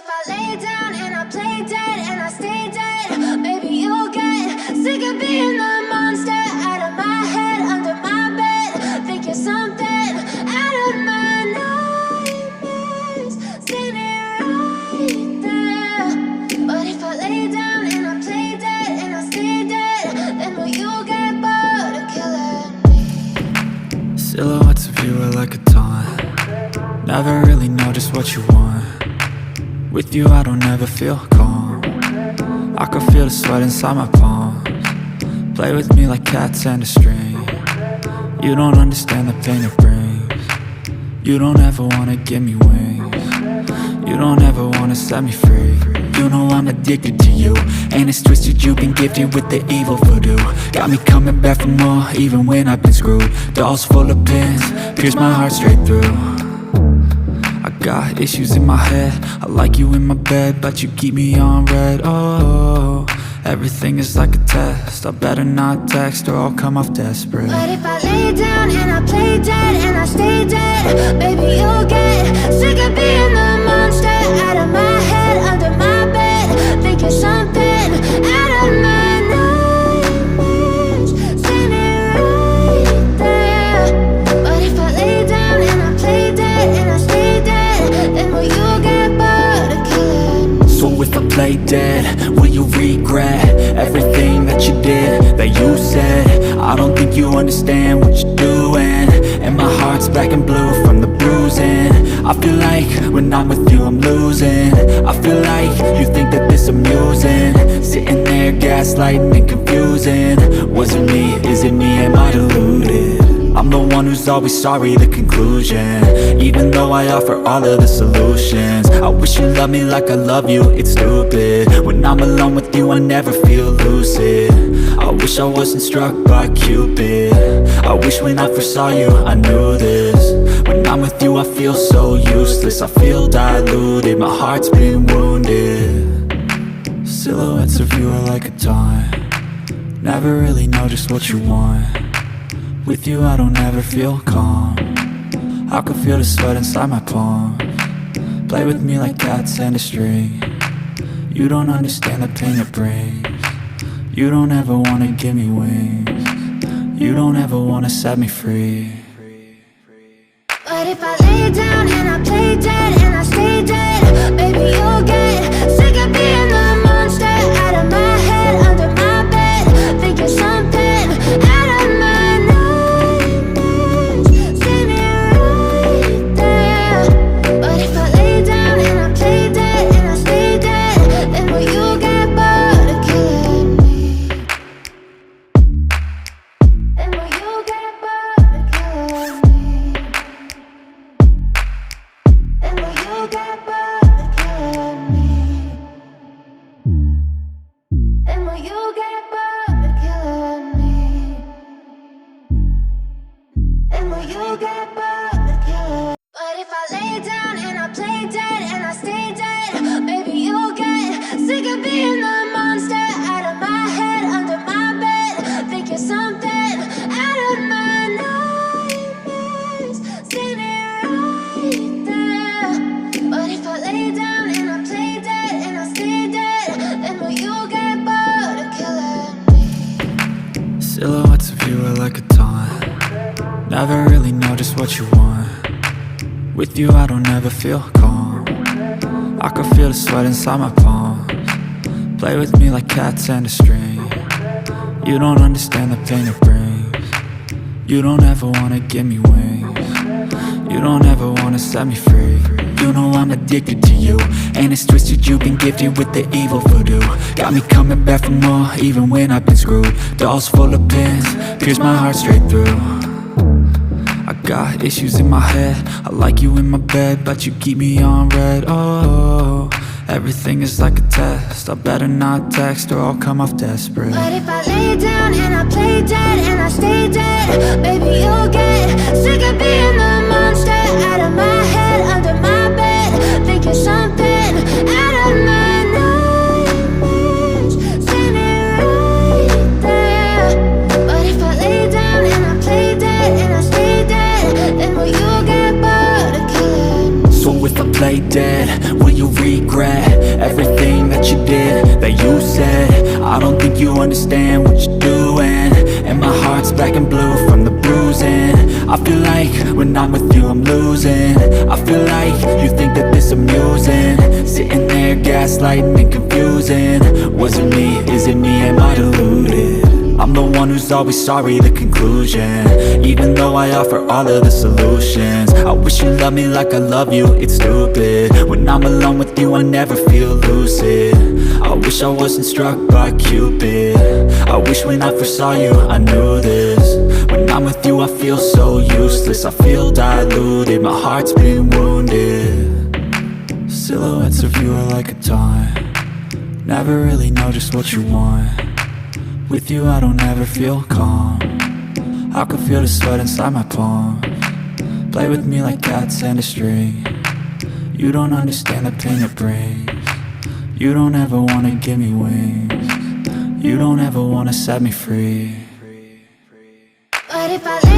if I lay down and I play dead and I stay dead, maybe you'll get sick of being the monster out of my head, under my bed. Think you're something out of my nightmares, standing right there. But if I lay down and I play dead and I stay dead, then will you get bored of killing me? Silhouettes of you are like a taunt. Never really know just what you want. With you I don't ever feel calm. I can feel the sweat inside my palms. Play with me like cats and a string. You don't understand the pain it brings. You don't ever wanna give me wings. You don't ever wanna set me free. You know I'm addicted to you, and it's twisted, you've been gifted with the evil voodoo. Got me coming back for more, even when I've been screwed. Dolls full of pins, pierce my heart straight through. I got issues in my head, I like you in my bed, but you keep me on red. Oh, everything is like a test, I better not text or I'll come off desperate. But if I lay down and I play dead and I stay dead, baby you'll get sick of being the monster out of my head, under my bed. Think you're something out of my nightmares, standing right there. But if I lay down and I play dead and I stay dead, then will you get bored of killing me? So if I play dead, will you regret everything that you did, that you said? I don't think you understand what you're doing, and my heart's black and blue from the bruising. I feel like when I'm with you I'm losing. I feel like you think that this amusing, sitting there gaslighting and confusing. Was it me? Is it me? Am I deluded? I'm the one who's always sorry, the conclusion, even though I offer all of the solutions. I wish you loved me like I love you, it's stupid. When I'm alone with you I never feel lucid. I wish I wasn't struck by Cupid. I wish when I first saw you I knew this. When I'm with you I feel so useless, I feel diluted, my heart's been wounded. Silhouettes of you are like a taunt. Never really know just what you want. With you I don't ever feel calm. I can feel the sweat inside my palms. Play with me like cats and a string. You don't understand the pain it brings. You don't ever wanna give me wings. You don't ever wanna set me free. But if I lay down and I play dead and I stay dead, baby you'll get sick of being the monster out of my head, under my bed. Think you're something out of my nightmares, standing right there. But if I lay down and I play dead and I stay dead, then will you get bored of killing me? Then will you get bored of killing me? Then will you get bored of killing me? Then will you get bored of killing me? Then will you get bored of killing me? But if I lay down and I play dead and I stay dead, maybe you'll get sick of being the monster out of my head, under my bed. Think you're something out of my nightmares, standing right there. But if I lay down and I play dead and I stay dead, then will you get bored of killing me? Silhouettes of you are like a taunt. Never really know just what you want. With you I don't ever feel calm. I can feel the sweat inside my palms. Play with me like cats and a string. You don't understand the pain it brings. You don't ever wanna give me wings. You don't ever wanna set me free. You know I'm addicted to you, and it's twisted, you've been gifted with the evil voodoo. Got me coming back for more, even when I've been screwed. Dolls full of pins, pierce my heart straight through. I got issues in my head, I like you in my bed, but you keep me on red. Oh, everything is like a test, I better not text or I'll come off desperate. But if I lay down and I play dead and I stay dead, baby you'll get sick of being the monster out of my head, under my bed. Think you're something out of my nightmares, standing right there. But if I lay down and I play dead and I stay dead, then will you get bored of killing me? So if I play dead, will you regret you understand what you're doing. And my heart's black and blue from the bruising. I feel like when I'm with you I'm losing. I feel like you think that this amusing. Sitting there gaslighting and confusing. Was it me? Is it me? Am I deluded? I'm the one who's always sorry, the conclusion. Even though I offer all of the solutions. I wish you loved me like I love you, it's stupid. When I'm alone with you I never feel lucid. I wish I wasn't struck by Cupid. I wish when I first saw you I knew this. When I'm with you I feel so useless. I feel diluted, my heart's been wounded. Silhouettes of you are like a taunt. Never really know just what you want. With you I don't ever feel calm. I can feel the sweat inside my palm. Play with me like cats and a string. You don't understand the pain it brings. You don't ever wanna give me wings. You don't ever wanna set me free. But if I